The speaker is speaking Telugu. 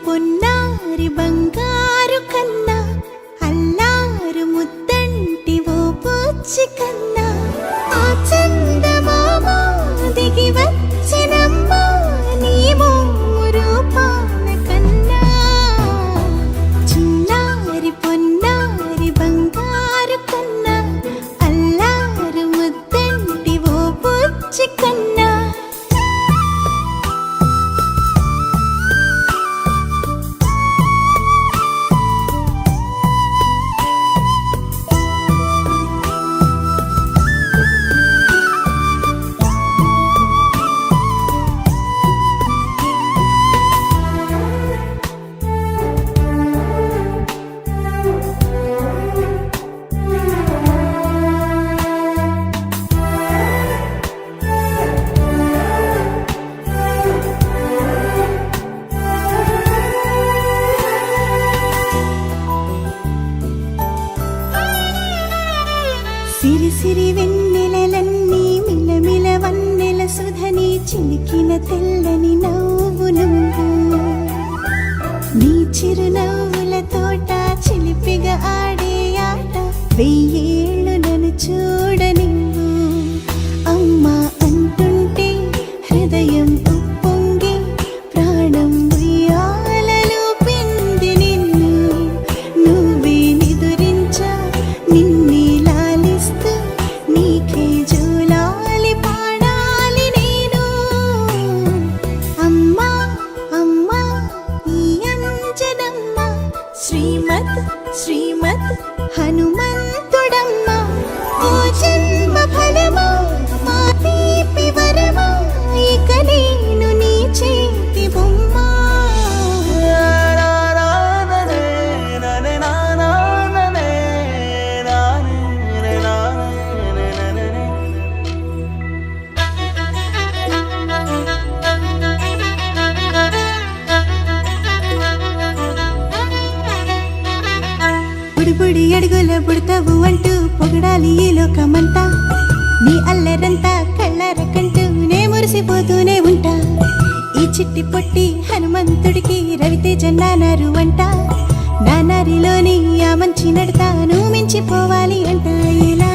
పొన్నారి బంగారు కన్నా అల్లారు ముద్దంటి ఓ పూచి కన్నా ఆ చందమామ దిగి వచ్చినమ్మా నీ రూపాన కన్నా చిన్నారి పొన్నారి బంగారు కన్నా అల్లారు ముద్దంటి ఓ పూచి కన్నా సిరి సిరి వెన్నెలలన్నీ మిలమిల వన్నెల సుధని చిలికిన తెల్లని నవ్వు నువ్వు నీ చిరునవ్వుల తోట చిలిపిగా ఆడే ఆట వెయ్యేళ్ళు నన్ను చూడనివ్వు అమ్మా అంటుంటే హృదయం ఉప్పొంగి ప్రాణం ఉయ్యాలలో పిండి నిన్ను నువ్వే నిదురించా నిన్నే నీకే జూలాలి పాడాలి నేను అమ్మా అమ్మా ఈ అంజనమ్మ శ్రీమత్ శ్రీమత్ హనుమంతుడమ్మ ఓ జన్మ ఫలమా మా తీపి వరమా ఇక నేను నీ చేతి బొమ్మ బుడి అడుగుల బుడతావు అంటూ పొగడాలి ఈ లోకమంతా నీ అల్లరంతా కళ్ళరకంటూనే మురిసిపోతూనే ఉంటా ఈ చిట్టి పొట్టి హనుమంతుడికి రవితేజ నానారు అంట నానారిలోని ఆ మంచి నడతాను మించిపోవాలి అంట ఇలా